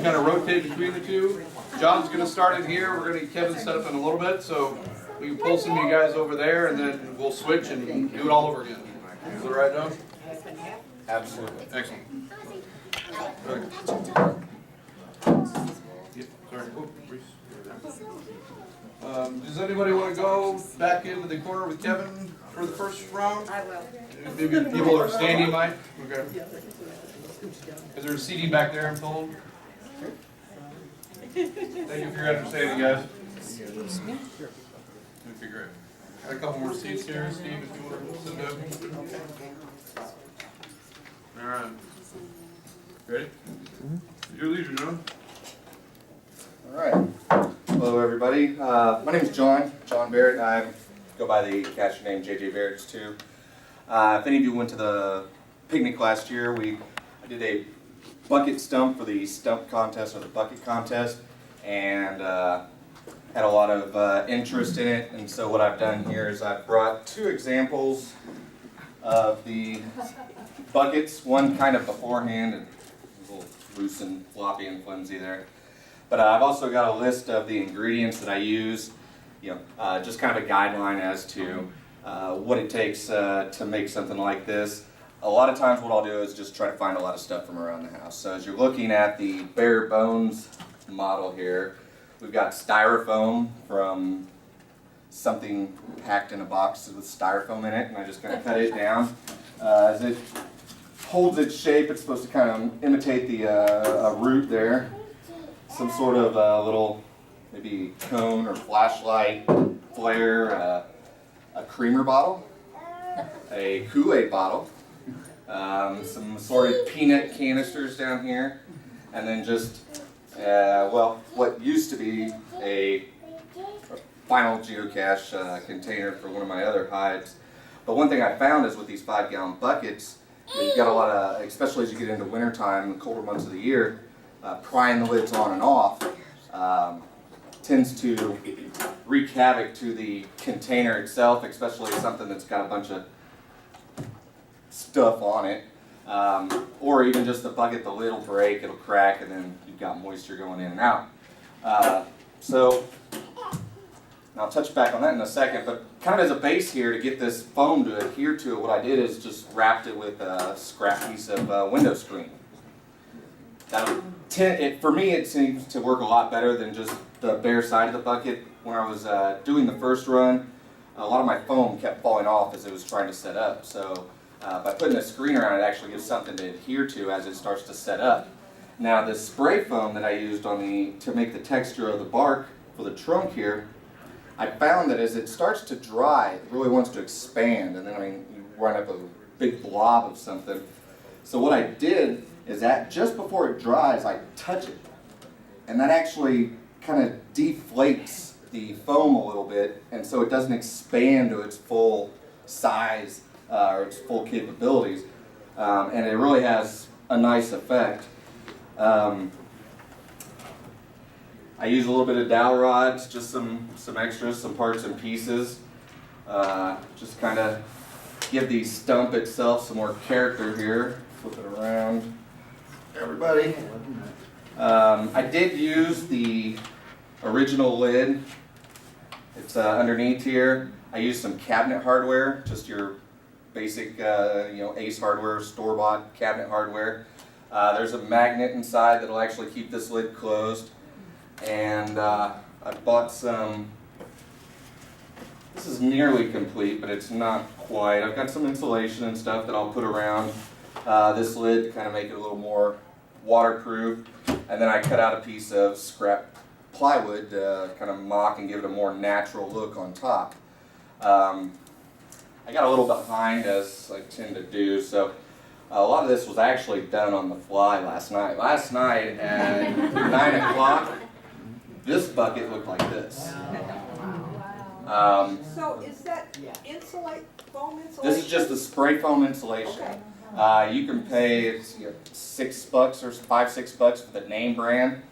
Kind of rotate between the two. John's going to start in here. We're going to get Kevin set up in a little bit, so we can pull some of you guys over there, and then we'll switch and do it all over again. Is that right, John? Absolutely. Excellent. Okay. Yep, sorry. Oh, does anybody want to go back into the corner with Kevin for the first round? I will. Maybe the people are standing by? Okay. Is there a seating back there, I'm told? Thank you for your understanding, guys. Okay, great. Got a couple more seats here, Steve, if you want to sit down. All right. Ready? Your leisure, John. All right. Hello, everybody. My name is John Barrett. I go by the catchy name JJ Barrett's too. If any of you went to the picnic last year, I did a bucket stump for the stump contest or the bucket contest, and had a lot of interest in it. And so what I've done here is I've brought two examples of the buckets, one kind of beforehand and a little loose and floppy and flimsy there. But I've also got a list of the ingredients that I use, just kind of a guideline as to what it takes to make something like this. A lot of times what I'll do is just try to find a lot of stuff from around the house. So as you're looking at the bare bones model here, we've got styrofoam from something packed in a box with styrofoam in it, and I just kind of cut it down. As it holds its shape, it's supposed to kind of imitate the a root there. Some sort of little, maybe cone or flashlight, flare, a creamer bottle, a Kool-Aid bottle, some assorted peanut canisters down here, and then just, what used to be a final geocache container for one of my other hides. But one thing I found is with these 5-gallon buckets, you've got a lot of, especially as you get into wintertime, the colder months of the year, prying the lids on and off tends to wreak havoc to the container itself, especially something that's got a bunch of stuff on it. Or even just the bucket, the lid will break, it'll crack, and then you've got moisture going in and out. So I'll touch back on that in a second, but kind of as a base here to get this foam to adhere to it, what I did is just wrapped it with a scrap piece of window screen. For me, it seems to work a lot better than just the bare side of the bucket. When I was doing the first run, a lot of my foam kept falling off as it was trying to set up. So by putting a screen around it, actually gives something to adhere to as it starts to set up. Now, the spray foam that I used to make the texture of the bark for the trunk here, I found that as it starts to dry, it really wants to expand, and then you run up a big blob of something. So what I did is that just before it dries, I touch it, and that actually kind of deflates the foam a little bit, and so it doesn't expand to its full size or its full capabilities, and it really has a nice effect. I use a little bit of dowel rods, just some extras, some parts and pieces, just kind of give the stump itself some more character here. Flip it around, everybody. I did use the original lid. It's underneath here. I used some cabinet hardware, just your basic, Ace Hardware, store-bought cabinet hardware. There's a magnet inside that'll actually keep this lid closed. And I bought some, this is nearly complete, but it's not quite. I've got some insulation and stuff that I'll put around this lid to kind of make it a little more waterproof. And then I cut out a piece of scrap plywood to kind of mock and give it a more natural look on top. I got a little behind, as I tend to do, so a lot of this was actually done on the fly last night. Last night at 9 o'clock, this bucket looked like this. So is that foam insulation? This is just the spray foam insulation. Okay. You can pay $6 or $5-6 for the name brand.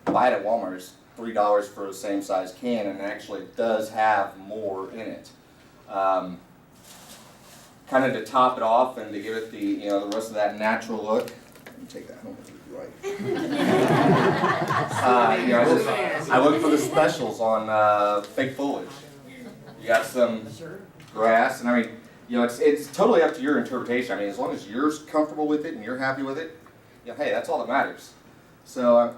Buy it at Walmart. It's $3 for the same size can, and actually it does have more in it. Kind of to top it off and to give it the the rest of that natural look. Let me take that home with you, right? I look for the specials on fake foliage. You got some grass, and I mean, it's totally up to your interpretation. I mean, as long as you're comfortable with it and you're happy with it, hey, that's all that matters. So,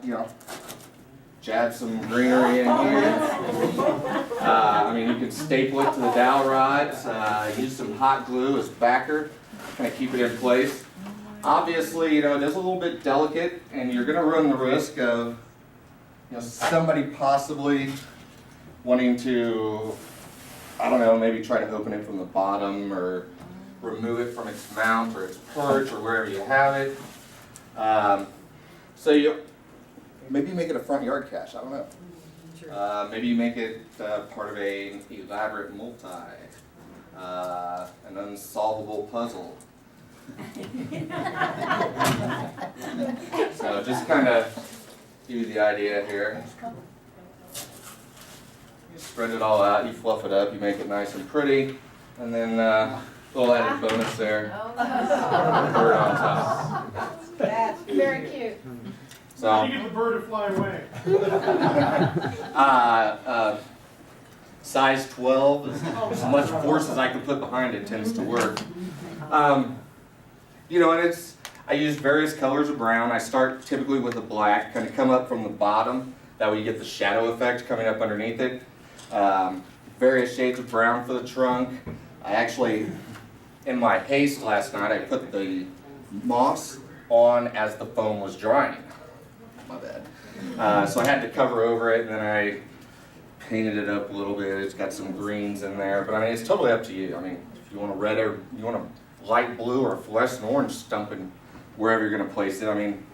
jab some greenery in here. I mean, you can staple it to the dowel rods, use some hot glue as backer, kind of keep it in place. Obviously, it is a little bit delicate, and you're going to run the risk of somebody possibly wanting to, I don't know, maybe try to open it from the bottom or remove it from its mount or its perch or wherever you have it. So maybe make it a front yard cache, I don't know. Maybe you make it part of an elaborate multi, an unsolvable puzzle. So just kind of give you the idea here. You spread it all out, you fluff it up, you make it nice and pretty, and then little added bonus there, bird on top. That's Very cute. So, How do you get the bird to fly away? size 12, as much force as I can put behind it tends to work. And I use various colors of brown. I start typically with a black, kind of come up from the bottom. That way you get the shadow effect coming up underneath it. Various shades of brown for the trunk. I actually, in my haste last night, I put the moss on as the foam was drying. My bad. So I had to cover over it, and then I painted it up a little bit. It's got some greens in there, but I mean, it's totally up to you. I mean, if you want a red or you want a light blue or a fluorescent orange stumping wherever you're going to place it, I mean,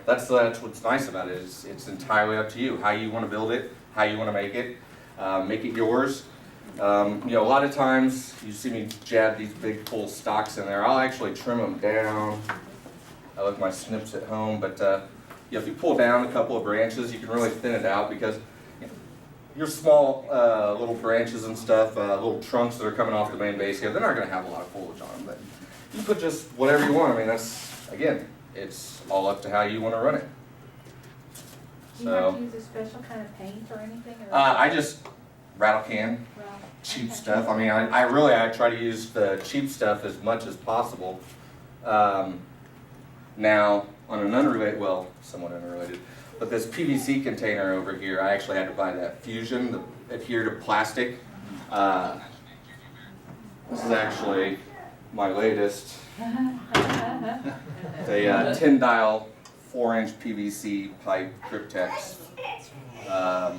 that's what's nice about it. It's entirely up to you how you want to build it, how you want to make it yours. A lot of times you see me jab these big full stalks in there. I'll actually trim them down. I like my snips at home, but if you pull down a couple of branches, you can really thin it out because your small little branches and stuff, little trunks that are coming off the main base here, they're not going to have a lot of foliage on them. But you put just whatever you want. I mean, again, it's all up to how you want to run it. Do you have to use a special kind of paint or anything? Or I just rattle can. Well, Cheap okay. stuff. I mean, I try to use the cheap stuff as much as possible. Now, on an somewhat unrelated, but this PVC container over here, I actually had to buy that Fusion, the adhered plastic. This is actually my latest. It's a 10 dial 4-inch PVC pipe Cryptex. I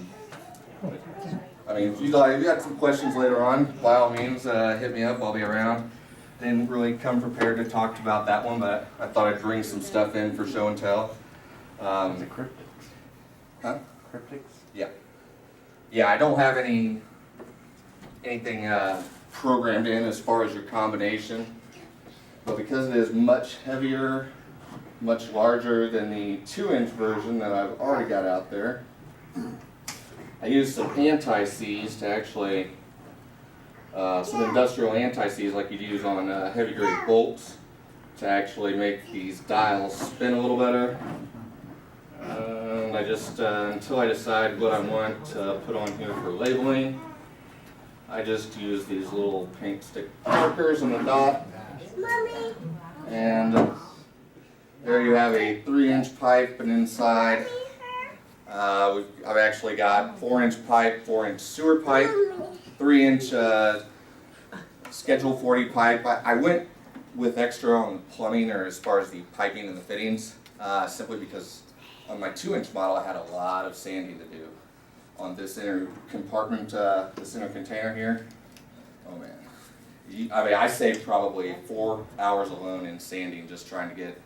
mean, if you got some questions later on, by all means, hit me up. I'll be around. Didn't really come prepared to talk about that one, but I thought I'd bring some stuff in for show and tell. The cryptics. Huh? Cryptics? Yeah. Yeah, I don't have anything programmed in as far as your combination, but because it is much heavier, much larger than the 2-inch version that I've already got out there, I used some anti-seize to actually, some industrial anti-seize like you'd use on heavy grade bolts to actually make these dials spin a little better. And I just, until I decide what I want to put on here for labeling, I just use these little paint stick markers on the dot. And there you have a 3-inch pipe, and inside I've actually got 4-inch pipe, 4-inch sewer pipe, 3-inch Schedule 40 pipe. I went with extra on the plumbing or as far as the piping and the fittings, simply because on my 2-inch model I had a lot of sanding to do on this inner compartment, this inner container here. Oh man. I mean, I saved probably 4 hours alone in sanding just trying to get,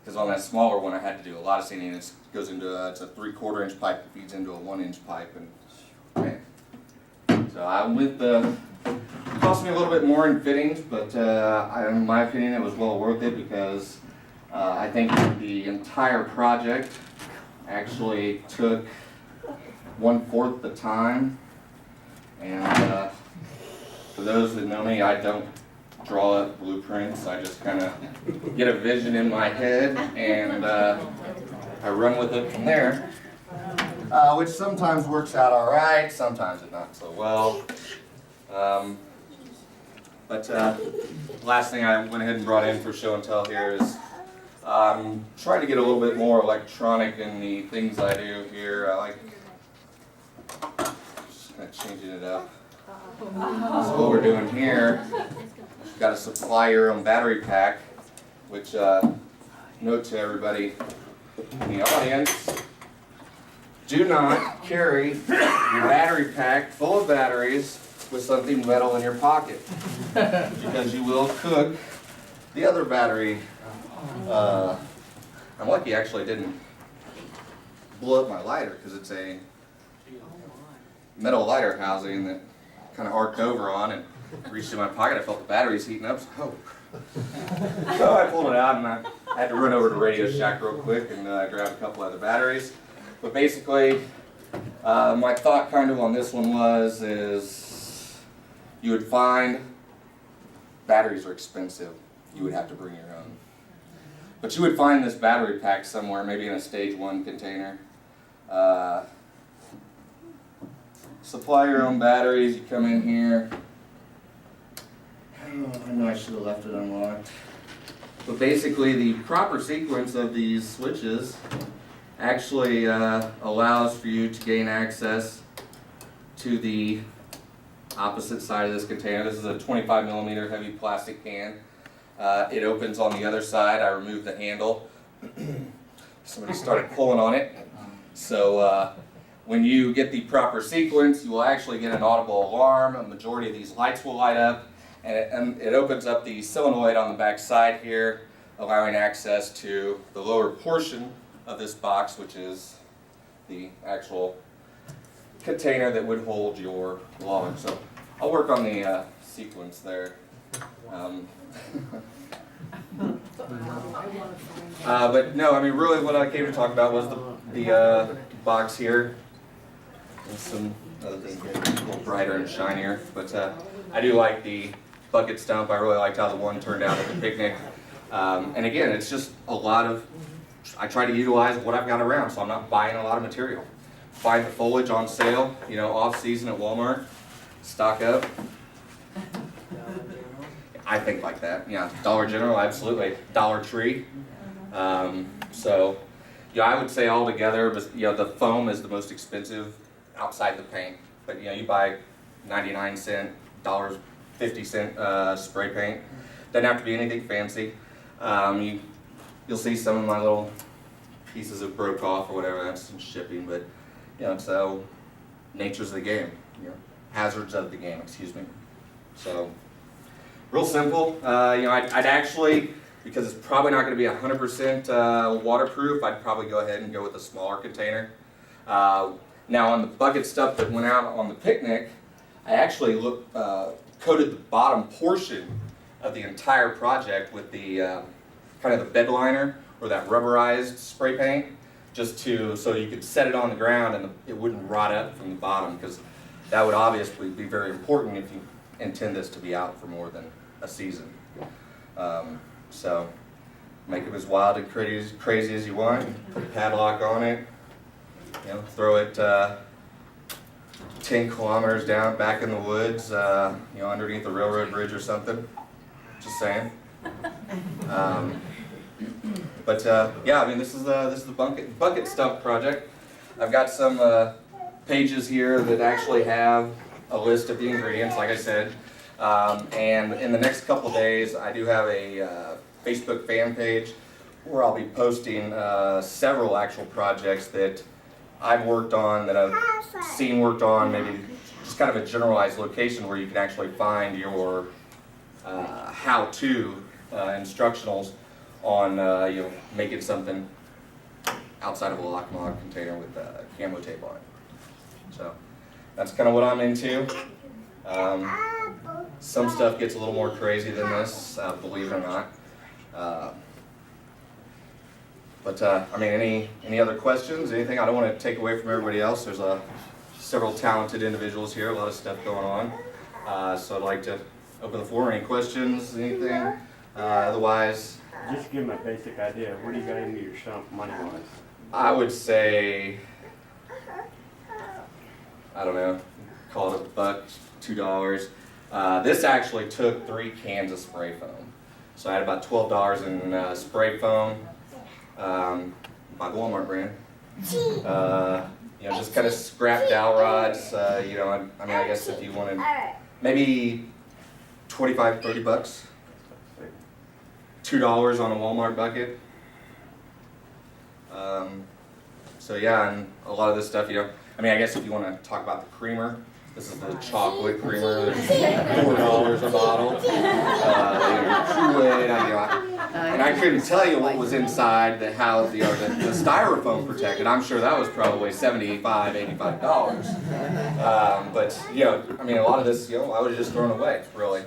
because on that smaller one I had to do a lot of sanding. It goes into it's a 3/4 inch pipe that feeds into a 1-inch pipe, and man. So I went it cost me a little bit more in fittings, but in my opinion it was well worth it because I think the entire project actually took 1/4 the time, and for those that know me, I don't draw up blueprints. I just kind of get a vision in my head and I run with it from there, which sometimes works out all right, sometimes it not so well. But last thing I went ahead and brought in for show and tell here is trying to get a little bit more electronic in the things I do here. I like just kind of changing it up. So what we're doing here, we've got to supply your own battery pack, which note to everybody in the audience, do not carry your battery pack full of batteries with something metal in your pocket, because you will cook the other battery. I'm lucky actually I didn't blow up my lighter, because it's a metal lighter housing that kind of arced over on and reached in my pocket. I felt the batteries heating up, so I pulled it out and I had to run over to Radio Shack real quick and grab a couple other batteries. But basically, my thought kind of on this one is you would find batteries are expensive. You would have to bring your own. But you would find this battery pack somewhere, maybe in a stage 1 container. Supply your own batteries. You come in here. Oh, I know I should have left it unlocked. But basically, the proper sequence of these switches actually allows for you to gain access to the opposite side of this container. This is a 25 millimeter heavy plastic can. It opens on the other side. I removed the handle. Somebody started pulling on it. So when you get the proper sequence, you will actually get an audible alarm. A majority of these lights will light up, and it opens up the solenoid on the back side here, allowing access to the lower portion of this box, which is the actual container that would hold your log. So I'll work on the sequence there. But no, I mean, really what I came to talk about was the box here. And some other things get a little brighter and shinier. But I do like the bucket stump. I really liked how the one turned out at the picnic. And again, it's just a lot of, I try to utilize what I've got around, so I'm not buying a lot of material. Find the foliage on sale, you know, off season at Walmart, stock up. I think like that, yeah. Dollar General, absolutely. Dollar Tree. So, yeah, I would say altogether, but you know, the foam is the most expensive outside the paint. But you know, you buy 99-cent, $50 spray paint. Doesn't have to be anything fancy. You'll see some of my little pieces that broke off or whatever. That's some shipping, but you know, so nature's of the game. You know, hazards of the game. Excuse me. So. Real simple. You know, I'd actually, because it's probably not going to be 100% waterproof, I'd probably go ahead and go with a smaller container. Now on the bucket stuff that went out on the picnic, I actually coated the bottom portion of the entire project with the kind of the bed liner or that rubberized spray paint, just so you could set it on the ground and it wouldn't rot up from the bottom, because that would obviously be very important if you intend this to be out for more than a season. So make it as wild and crazy as you want. Put a padlock on it. You know, throw it 10 kilometers down back in the woods. You know, underneath the railroad bridge or something. Just saying. But yeah, I mean, this is the bucket stump project. I've got some pages here that actually have a list of the ingredients, like I said. And in the next couple of days, I do have a Facebook fan page where I'll be posting several actual projects that I've worked on, that I've seen worked on, maybe just kind of a generalized location where you can actually find your how-to instructionals on you know, making something outside of a lock log container with camo tape on it. So that's kind of what I'm into. Some stuff gets a little more crazy than this, believe it or not. But I mean, any other questions? Anything? I don't want to take away from everybody else. There's several talented individuals here, a lot of stuff going on. So I'd like to open the floor. Any questions? Anything? Otherwise, just give them a basic idea. Where do you got into your stump money-wise? I would say, I don't know, call it $1, $2. This actually took 3 cans of spray foam. So I had about $12 in spray foam by the Walmart brand. You know, just kind of scrap dowel rods. You know, I mean, I guess if you wanted maybe 25, $30, $2 on a Walmart bucket. So yeah, and a lot of this stuff, you know, I mean, I guess if you want to talk about the creamer, this is the chocolate creamer. There's $4 a bottle. Kool-Aid, and I couldn't tell you what was inside the house, you know, the styrofoam protected. I'm sure that was probably $75, $85. But you know, I mean, a lot of this, you know, I would have just thrown away, really.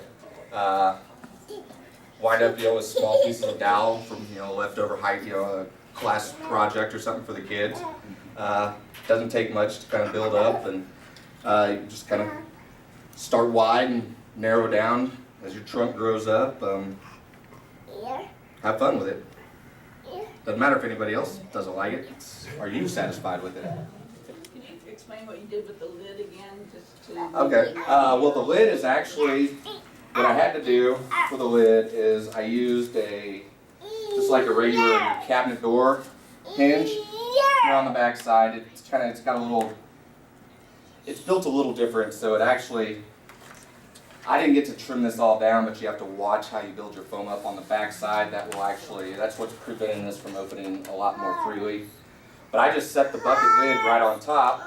Wind up, you know, with small pieces of dowel from, you know, leftover height, you know, a class project or something for the kids. Doesn't take much to kind of build up, and you just kind of start wide and narrow down as your trunk grows up. Have fun with it. Doesn't matter if anybody else doesn't like it. Are you satisfied with it? Can you explain what you did with the lid again, just to? Okay. Well, the lid is actually, what I had to do for the lid is I used just like a regular cabinet door hinge here on the back side. It's got a little, it's built a little different, so it actually, I didn't get to trim this all down, but you have to watch how you build your foam up on the back side. That will actually, that's what's preventing this from opening a lot more freely. But I just set the bucket lid right on top,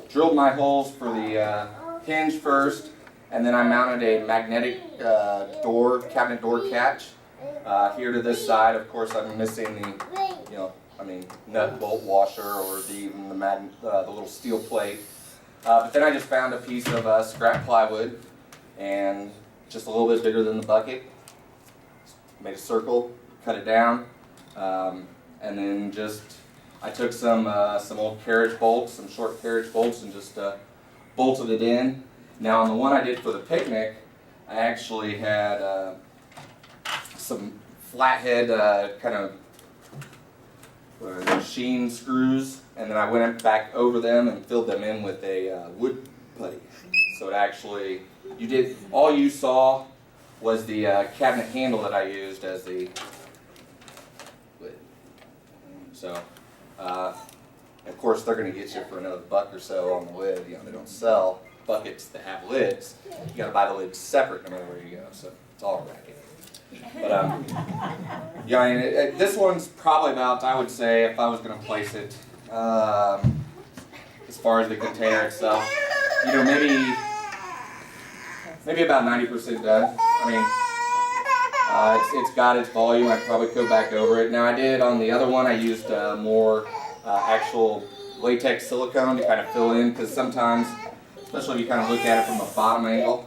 drilled my holes for the hinge first, and then I mounted a magnetic cabinet door catch here to this side. Of course, I'm missing the, you know, nut bolt washer or even the little steel plate. But then I just found a piece of scrap plywood, and just a little bit bigger than the bucket. Made a circle, cut it down, and then I took some old carriage bolts, some short carriage bolts, and just bolted it in. Now on the one I did for the picnic, I actually had some flathead kind of machine screws, and then I went back over them and filled them in with a wood putty. So it actually, all you saw was the cabinet handle that I used as the lid. So, of course they're going to get you for another $1 or so on the lid. You know, they don't sell buckets that have lids. You got to buy the lids separate no matter where you go. So it's all a racket. But yeah, I mean, this one's probably about, I would say, if I was going to place it, as far as the container itself, you know, maybe about 90% done. I mean, it's got its volume. I'd probably go back over it. Now I did on the other one, I used more actual latex silicone to kind of fill in, because sometimes, especially if you kind of look at it from a bottom angle,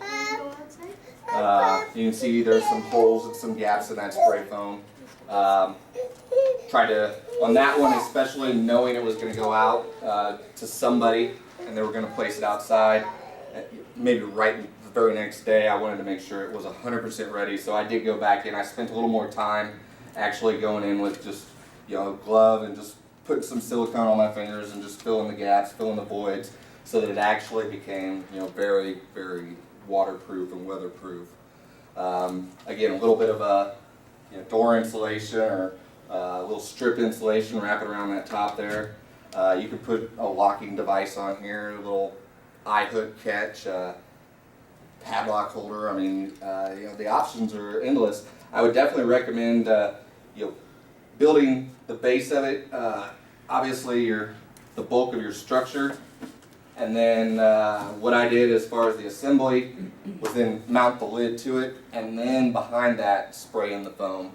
you can see there's some holes and some gaps in that spray foam. Tried to, on that one especially, knowing it was going to go out to somebody and they were going to place it outside, maybe right the very next day, I wanted to make sure it was 100% ready. So I did go back in. I spent a little more time actually going in with just, you know, a glove and just putting some silicone on my fingers and just filling the gaps, filling the voids, so that it actually became, you know, very, very waterproof and weatherproof. Again, a little bit of a, you know, door insulation or a little strip insulation, wrap it around that top there. You could put a locking device on here, a little eye hook catch, padlock holder. I mean, you know, the options are endless. I would definitely recommend, you know, building the base of it. Obviously, the bulk of your structure. And then what I did as far as the assembly was then mount the lid to it, and then behind that spray in the foam.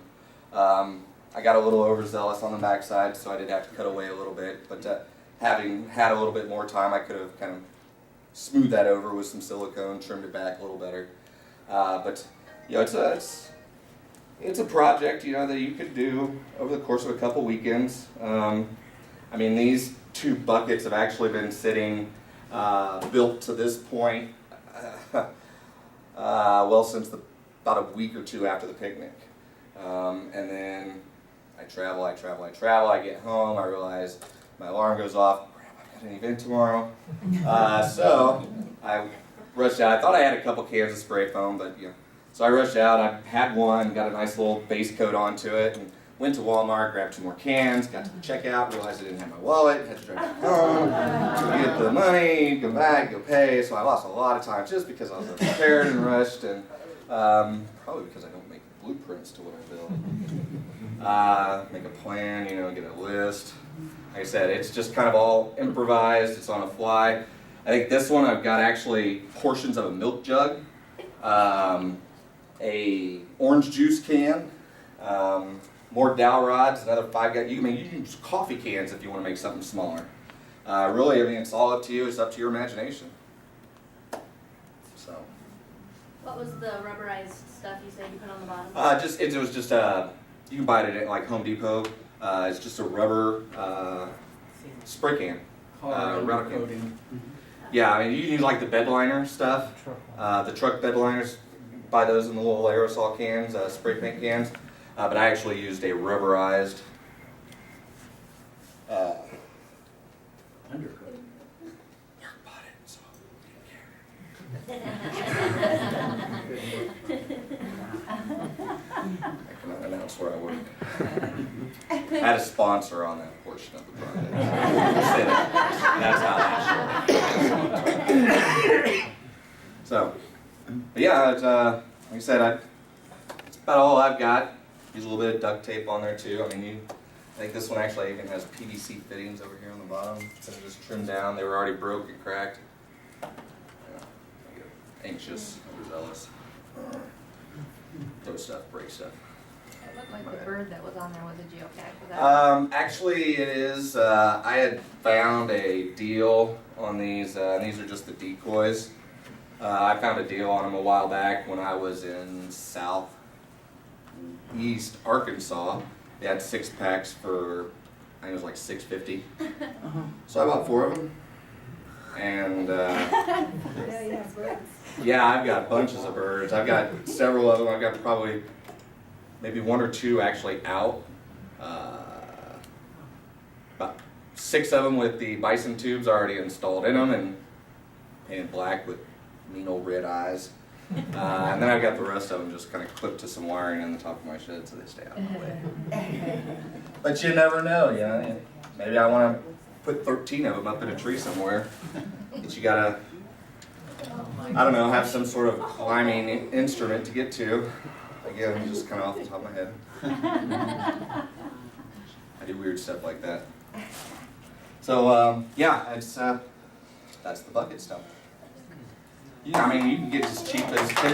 I got a little overzealous on the backside, so I did have to cut away a little bit. But having had a little bit more time, I could have kind of smoothed that over with some silicone, trimmed it back a little better. But you know, it's a project, you know, that you could do over the course of a couple weekends. I mean, these 2 buckets have actually been sitting built to this point, well, since about a week or 2 after the picnic. And then I travel, I get home, I realize my alarm goes off, crap, I've got an event tomorrow. So I rushed out. I thought I had a couple cans of spray foam, but so I rushed out. I had one, got a nice little base coat onto it, and went to Walmart, grabbed 2 more cans, got to the checkout, realized I didn't have my wallet, had to drive back home, get the money, go back, go pay. So I lost a lot of time just because I was unprepared and rushed, and probably because I don't make blueprints to what I build. Make a plan, get a list. Like I said, it's just kind of all improvised, it's on a fly. I think this one I've got actually portions of a milk jug, a orange juice can, more dowel rods, another 5 gallon. You can use coffee cans if you want to make something smaller. Really, it's all up to you. It's up to your imagination. So. What was the rubberized stuff you said you put on the bottom? It was just you can buy it at like Home Depot. It's just a rubber spray can. Rubber coating. Yeah, you can use like the bed liner stuff, the truck bed liners. Buy those in the little aerosol cans, spray paint cans. But I actually used a rubberized undercoat. Mark bought it, so I cannot announce where I work. I had a sponsor on that portion of the project. Say that. That's how that. So, but yeah, it's, like I said, it's about all I've got. Use a little bit of duct tape on there too. I think this one actually even has PVC fittings over here on the bottom. So they're just trimmed down. They were already broke and cracked. I get anxious, overzealous. Throw stuff, break stuff. It looked like the bird that was on there was a geocache. Was that Actually it is. I had found a deal on these. These are just the decoys. I found a deal on them a while back when I was in southeast Arkansas. They had 6 packs for, I think it was like $6.50. So I bought 4 of them. And yeah, I've got bunches of birds. I've got several of them. I've got probably maybe 1 or 2 actually out. About 6 of them with the bison tubes already installed in them and painted black with mean old red eyes. And then I've got the rest of them just kind of clipped to some wiring in the top of my shed so they stay out of the way. But you never know, maybe I want to put 13 of them up in a tree somewhere. But you gotta, I don't know, have some sort of climbing instrument to get to. Again, just kind of off the top of my head. I do weird stuff like that. So yeah, it's that's the bucket stuff. Yeah, you can get as cheap as $10 if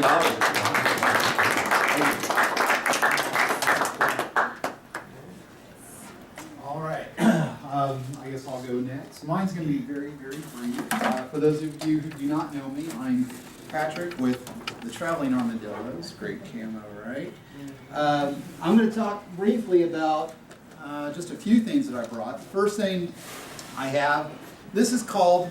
you want. All right, I guess I'll go next. Mine's going to be very, very brief. For those of you who do not know me, I'm Patrick with the Traveling Armadillos. Great camo, right? I'm going to talk briefly about just a few things that I brought. The first thing I have, this is called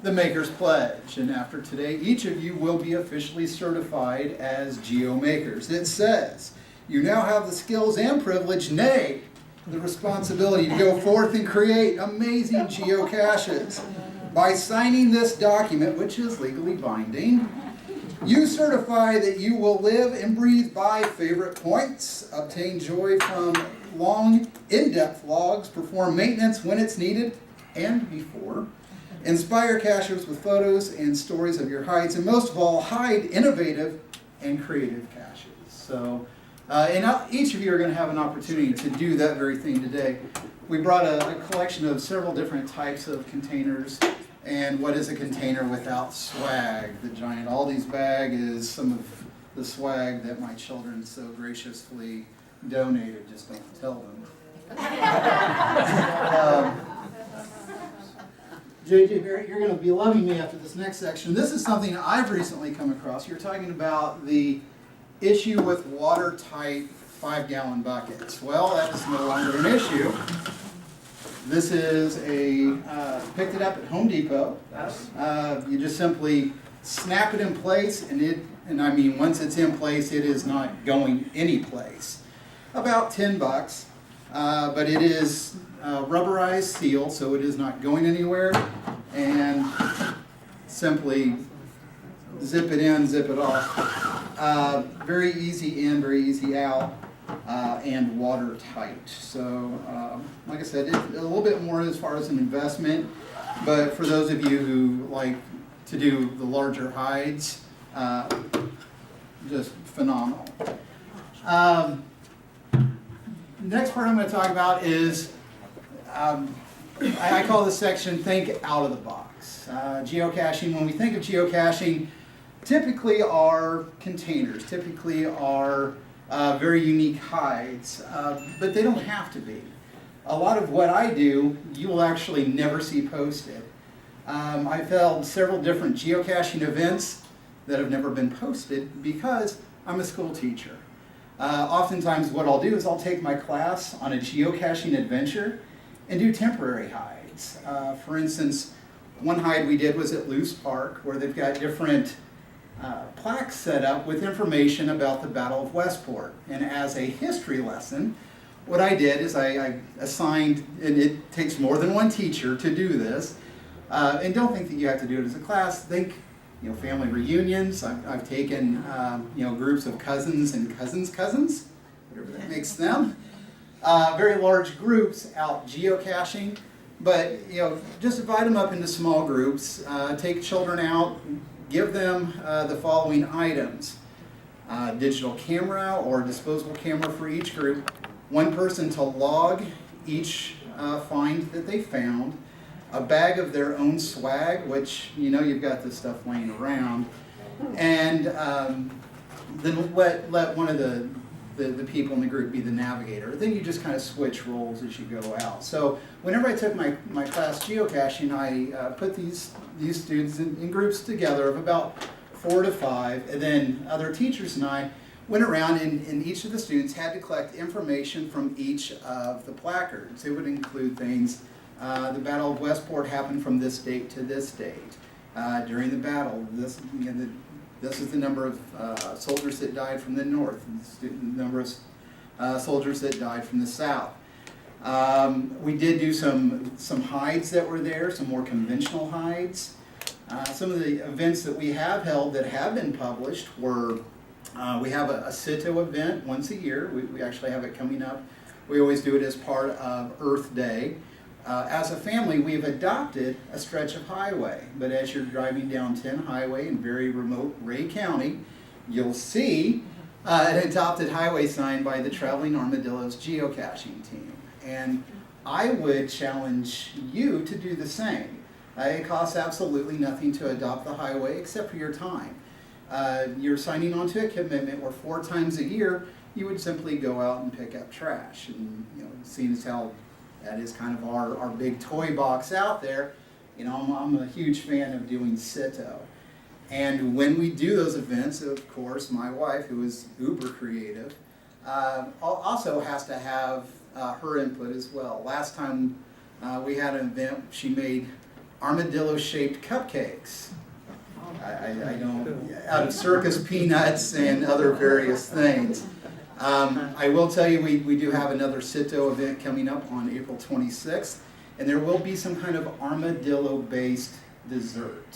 the Maker's Pledge, and after today, each of you will be officially certified as GeoMakers. It says, you now have the skills and privilege, nay, the responsibility to go forth and create amazing geocaches. By signing this document, which is legally binding, you certify that you will live and breathe by favorite points, obtain joy from long, in-depth logs, perform maintenance when it's needed and before, inspire cachers with photos and stories of your hides, and most of all, hide innovative and creative caches. So, and each of you are going to have an opportunity to do that very thing today. We brought a collection of several different types of containers. And what is a container without swag? The giant Aldi's bag is some of the swag that my children so graciously donated. Just don't tell them. JJ Barrett, you're going to be loving me after this next section. This is something I've recently come across. You're talking about the issue with watertight 5-gallon buckets. Well, that is no longer an issue. This is picked it up at Home Depot. You just simply snap it in place, and I mean, once it's in place, it is not going any place. About $10. but it is rubberized seal, so it is not going anywhere, and simply zip it in, zip it off. Very easy in, very easy out, and watertight. So, like I said, it's a little bit more as far as an investment, but for those of you who like to do the larger hides, just phenomenal. Next part I'm going to talk about is, I call this section think out of the box. Geocaching, when we think of geocaching, typically are containers, typically are very unique hides, but they don't have to be. A lot of what I do, you will actually never see posted. I've held several different geocaching events that have never been posted because I'm a school teacher. Oftentimes what I'll do is I'll take my class on a geocaching adventure and do temporary hides. For instance, one hide we did was at Luce Park, where they've got different plaques set up with information about the Battle of Westport. And as a history lesson, what I did is I assigned, and it takes more than one teacher to do this, and don't think that you have to do it as a class. Think, family reunions. I've taken, groups of cousins and cousins, whatever that makes them. Very large groups out geocaching, but just divide them up into small groups. Take children out, give them the following items: digital camera or disposable camera for each group. One person to log each find that they found. A bag of their own swag, which you've got this stuff laying around, and then let one of the people in the group be the navigator. Then you just kind of switch roles as you go out. So whenever I took my class geocaching, I put these students in groups together of about 4 to 5, and then other teachers and I went around, and each of the students had to collect information from each of the placards. It would include things. The Battle of Westport happened from this date to this date. During the battle, this is the number of soldiers that died from the north, and the number of soldiers that died from the south. We did do some hides that were there, some more conventional hides. Some of the events that we have held that have been published were, we have a CITO event once a year. We actually have it coming up. We always do it as part of Earth Day. As a family, we've adopted a stretch of highway, but as you're driving down 10 Highway in very remote Ray County, you'll see an adopted highway sign by the Traveling Armadillos geocaching team. And I would challenge you to do the same. It costs absolutely nothing to adopt the highway except for your time. You're signing on to a commitment where 4 times a year you would simply go out and pick up trash. And seeing as how that is kind of our big toy box out there, I'm a huge fan of doing CITO. And when we do those events, of course, my wife, who is uber creative, also has to have her input as well. Last time we had an event, she made armadillo-shaped cupcakes. I don't, out of circus peanuts and other various things. I will tell you, we do have another CITO event coming up on April 26th, and there will be some kind of armadillo-based dessert.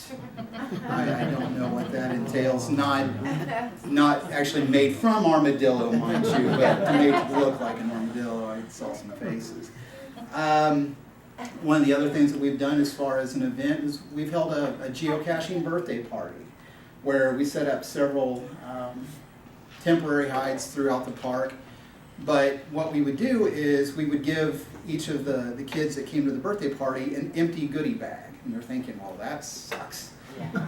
I don't know what that entails. Not actually made from armadillo, mind you, but made to look like an armadillo. I saw some faces. One of the other things that we've done as far as an event is we've held a geocaching birthday party where we set up several temporary hides throughout the park. But what we would do is we would give each of the kids that came to the birthday party an empty goodie bag. And they're thinking, well, that sucks.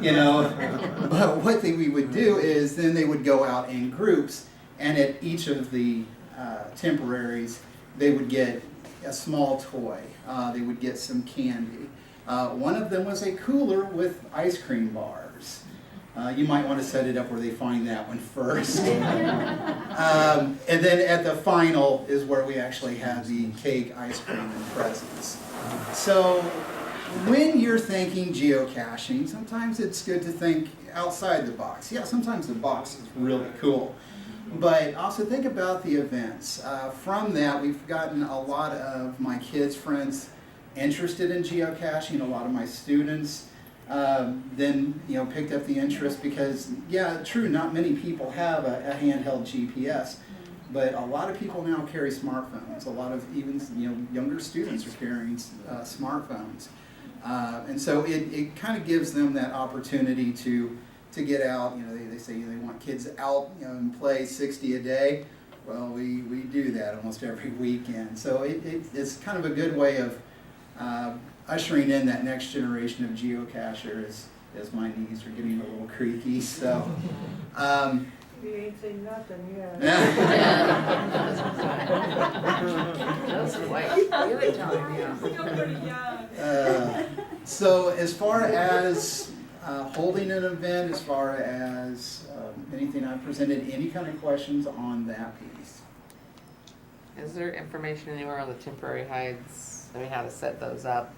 But what we would do is then they would go out in groups, and at each of the temporaries, they would get a small toy. They would get some candy. One of them was a cooler with ice cream bars. You might want to set it up where they find that one first. And then at the final is where we actually have the cake, ice cream, and presents. So when you're thinking geocaching, sometimes it's good to think outside the box. Yeah, sometimes the box is really cool. But also think about the events. From that, we've gotten a lot of my kids' friends interested in geocaching, a lot of my students then picked up the interest because, yeah, true, not many people have a handheld GPS, but a lot of people now carry smartphones. A lot of even younger students are carrying smartphones, and so it kind of gives them that opportunity to get out. They say they want kids out and play 60 a day. Well, we do that almost every weekend. So it's kind of a good way of ushering in that next generation of geocachers as my knees are getting a little creaky. So. You ain't seen nothing yet. Those are white. Give it time, yeah. So as far as holding an event, as far as anything I've presented, any kind of questions on that piece? Is there information anywhere on the temporary hides? I mean, how to set those up?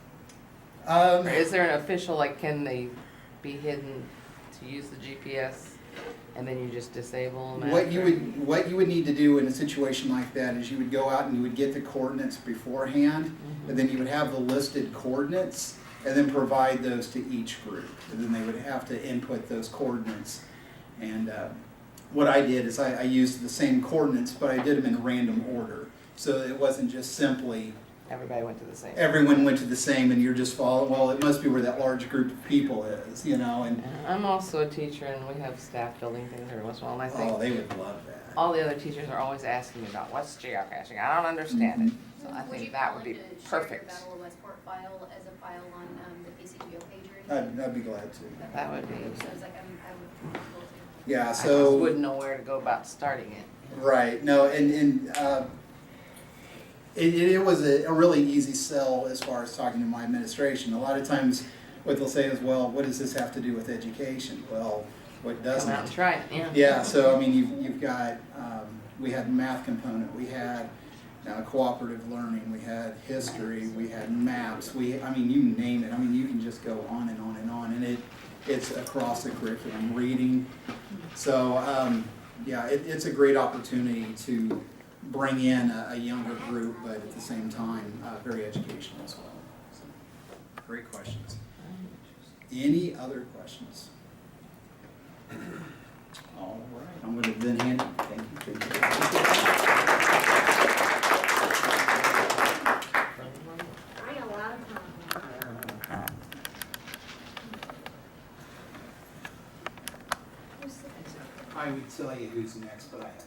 Um, Or is there an official, like, can they be hidden to use the GPS and then you just disable them? What after? you would need to do in a situation like that is you would go out and you would get the coordinates beforehand, and then you would have the listed coordinates, and then provide those to each group. And then they would have to input those coordinates. And what I did is I used the same coordinates, but I did them in random order. So it wasn't just simply Everybody went to the same. everyone went to the same and you're just following, well, it must be where that large group of people is, and I'm also a teacher and we have staff building things every once in a while, and I think oh, they would love that. all the other teachers are always asking me about what's geocaching. I don't understand it. So I Would you think that would be be willing to share your perfect. Battle of Westport file as a file on the PCGO page or anything? I'd be glad to. That would be, So it's like I would be able to. Yeah, I just so. wouldn't know where to go about starting it. Right, no, and it was a really easy sell as far as talking to my administration. A lot of times what they'll say is, well, what does this have to do with education? Well, what doesn't Come out and it? try it, yeah. Yeah, so I mean, you've got, we had math component, we had cooperative learning, we had history, we had maps, I mean, you name it. I mean, you can just go on and on and on, and it's across the curriculum, reading. So, yeah, it's a great opportunity to bring in a younger group, but at the same time, very educational as well. So, great questions. Any other questions? All right, I'm going to then hand it. Thank you. I got a lot of time. I would tell you who's next, but I have to.